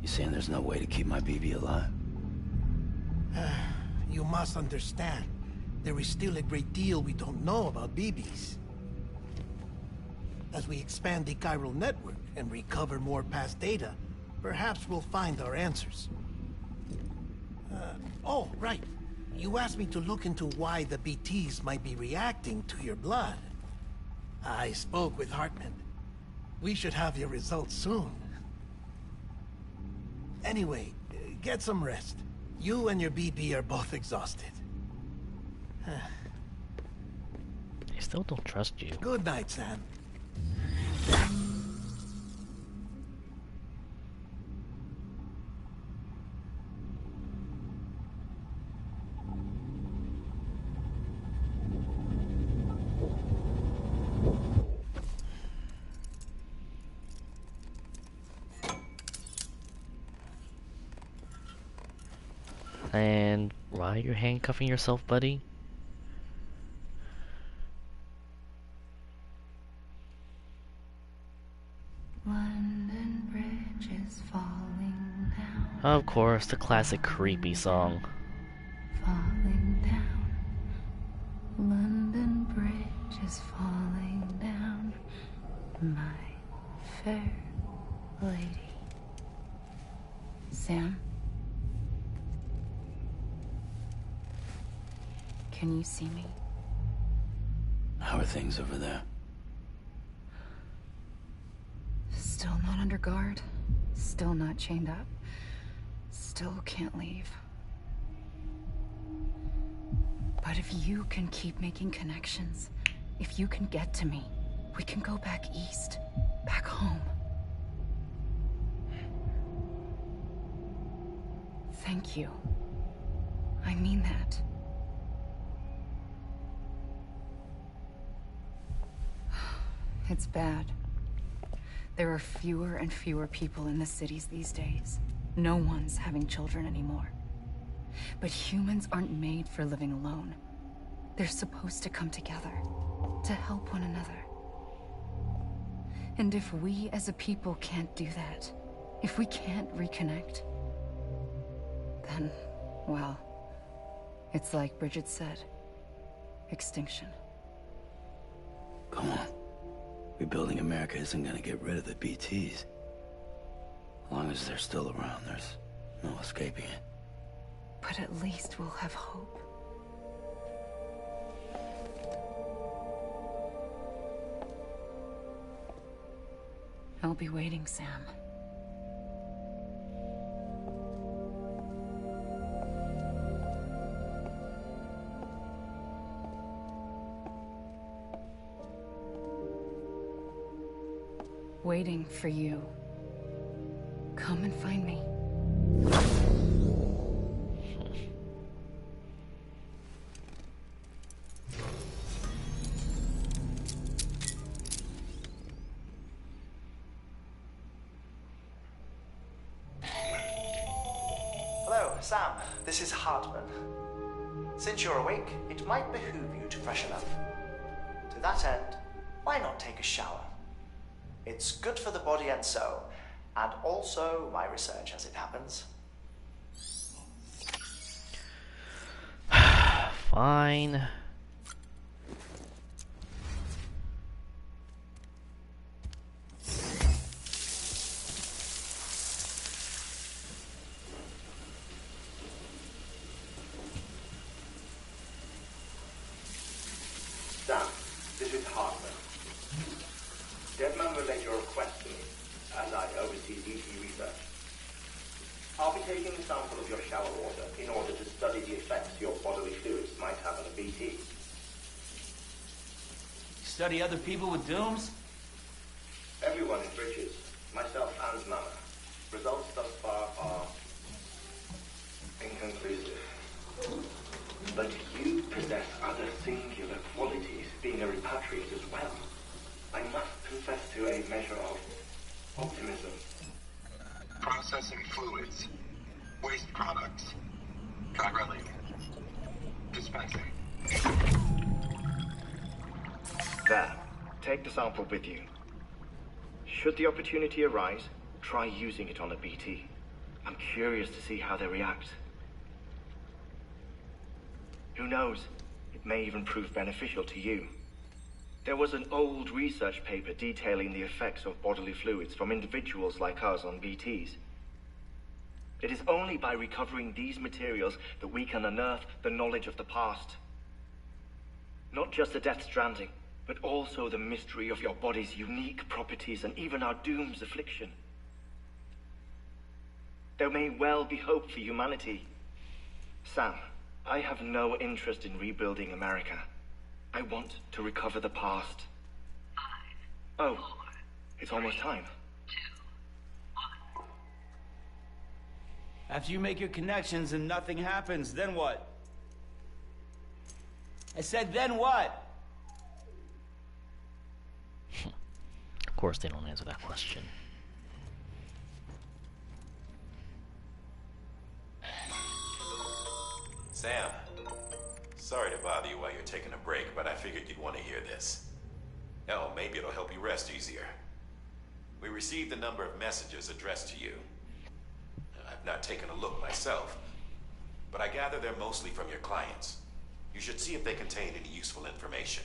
You saying there's no way to keep my BB alive? You must understand, there is still a great deal we don't know about BBs. As we expand the chiral network and recover more past data, perhaps we'll find our answers. Oh, right. You asked me to look into why the BTs might be reacting to your blood. I spoke with Hartman. We should have your results soon. Anyway, get some rest. You and your BB are both exhausted. I still don't trust you. Good night, Sam. And why are you handcuffing yourself, buddy? London Bridge is falling down. Of course, the classic creepy song. Falling down. London Bridge is falling down. My fair lady. Sam? Can you see me? How are things over there? Still not under guard. Still not chained up. Still can't leave. But if you can keep making connections, if you can get to me, we can go back east. Back home. Thank you. I mean that. It's bad. There are fewer and fewer people in the cities these days. No one's having children anymore. But humans aren't made for living alone. They're supposed to come together, to help one another. And if we as a people can't do that, if we can't reconnect, then, well, it's like Bridget said. extinction. Come on. Rebuilding America isn't gonna get rid of the BTs. As long as they're still around, there's no escaping it. But at least we'll have hope. I'll be waiting, Sam. Waiting for you. Come and find me. Hello, Sam. This is Hartman. Since you're awake, it might behoove you to freshen up. To that end, why not take a shower? It's good for the body and soul, and also my research as it happens. Fine. Sam, this is Hartman. Deadman relayed your request to me, as I oversee BT research. I'll be taking a sample of your shower water in order to study the effects your bodily fluids might have on a BT. Study other people with dooms? Everyone in Bridges, myself and Mama. Results thus far are inconclusive. But you possess other singular qualities, being a repatriate as well. I must confess to a measure of optimism. Processing fluids. Waste products. Drilling. Dispensing. There. Take the sample with you. Should the opportunity arise, try using it on a BT. I'm curious to see how they react. Who knows? It may even prove beneficial to you. There was an old research paper detailing the effects of bodily fluids from individuals like us on BTs. It is only by recovering these materials that we can unearth the knowledge of the past. Not just the Death Stranding, but also the mystery of your body's unique properties and even our doom's affliction. There may well be hope for humanity. Sam, I have no interest in rebuilding America. I want to recover the past. 5, 4, it's almost time. 2, 1. After you make your connections and nothing happens, then what? I said, then what? Of course they don't answer that question. Sam, sorry to bother you while you're taking a break, but I figured you'd want to hear this. Hell, maybe it'll help you rest easier. We received a number of messages addressed to you. I've not taken a look myself, but I gather they're mostly from your clients. You should see if they contain any useful information.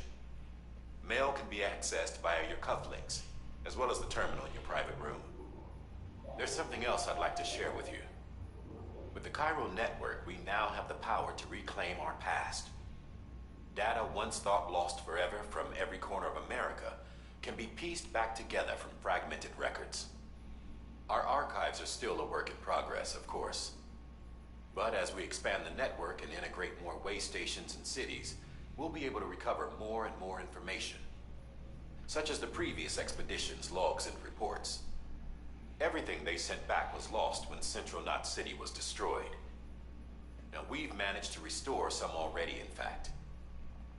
Mail can be accessed via your cufflinks, as well as the terminal in your private room. There's something else I'd like to share with you. With the Cairo network, we now have the power to reclaim our past. Data once thought lost forever from every corner of America can be pieced back together from fragmented records. Our archives are still a work in progress, of course. But as we expand the network and integrate more way stations and cities, we'll be able to recover more and more information, such as the previous expedition's logs and reports. Everything they sent back was lost when Central Knot City was destroyed. Now, we've managed to restore some already, in fact.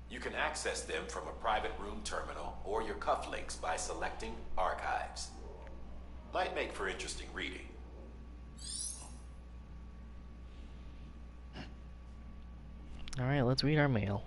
You can access them from a private room terminal or your cufflinks by selecting Archives. Might make for interesting reading. Alright, let's read our mail.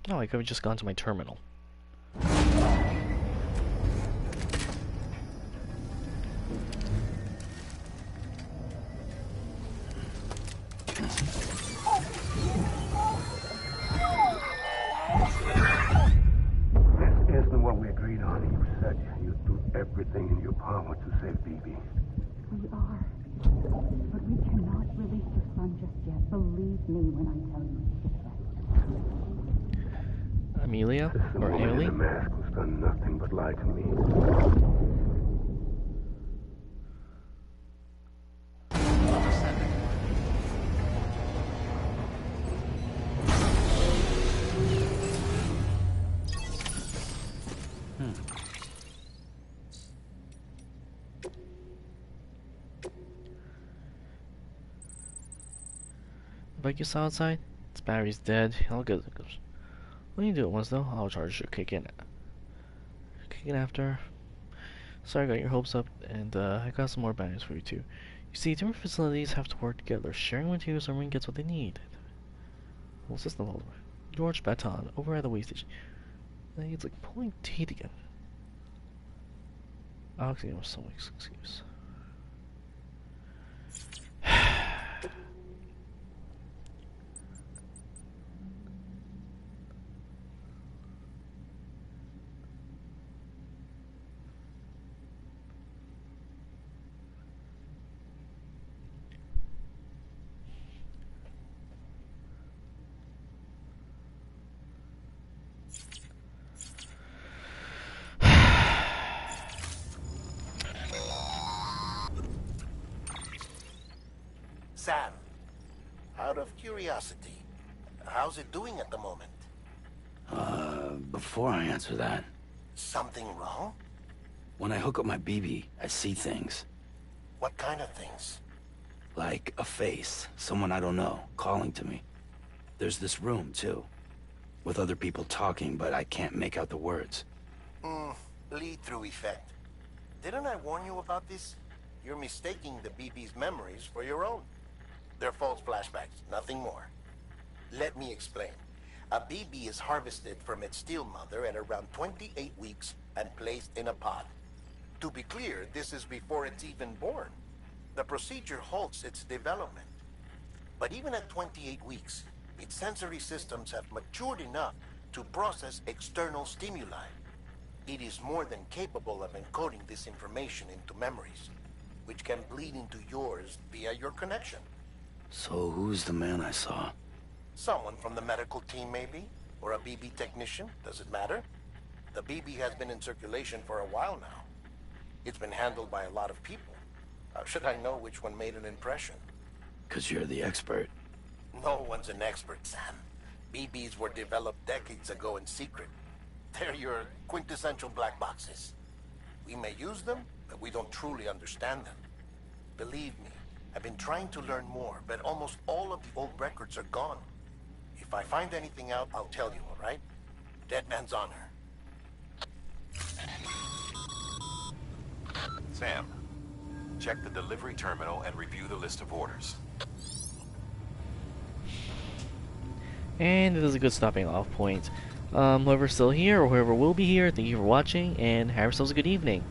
Oh, I could have just gone to my terminal. This isn't what we agreed on. You said you'd do everything in your power to save BB. We are. But we cannot release your son just yet. Believe me when I tell you it's Amelia? The Or woman in Emily? the mask who's done nothing but lie to me. Bike you saw outside? Its battery's dead. I'll get it. When you do it once though, I'll charge you. Kick in after. Sorry I got your hopes up, and I got some more batteries for you too. You see, different facilities have to work together, sharing materials so everyone gets what they need. Well, system holder. George Baton, over at the way station. It's like pulling teeth again. I'll give him some excuse. Sam, out of curiosity, how's it doing at the moment? Before I answer that, Something wrong? when I hook up my BB, I see things. What kind of things? Like a face, someone I don't know, calling to me. There's this room, too, with other people talking, but I can't make out the words. Lead-through effect. Didn't I warn you about this? You're mistaking the BB's memories for your own. They're false flashbacks, nothing more. Let me explain. A BB is harvested from its steel mother at around 28 weeks and placed in a pod. To be clear, this is before it's even born. The procedure halts its development. But even at 28 weeks, its sensory systems have matured enough to process external stimuli. It is more than capable of encoding this information into memories, which can bleed into yours via your connection. So who's the man I saw? Someone from the medical team, maybe? Or a BB technician? Does it matter? The BB has been in circulation for a while now. It's been handled by a lot of people. How should I know which one made an impression? 'Cause you're the expert. No one's an expert, Sam. BBs were developed decades ago in secret. They're your quintessential black boxes. We may use them, but we don't truly understand them. Believe me, I've been trying to learn more, but almost all of the old records are gone. If I find anything out, I'll tell you, all right? Dead man's honor. Sam, check the delivery terminal and review the list of orders. And this is a good stopping off point. Whoever's still here, or whoever will be here, thank you for watching, and have yourselves a good evening.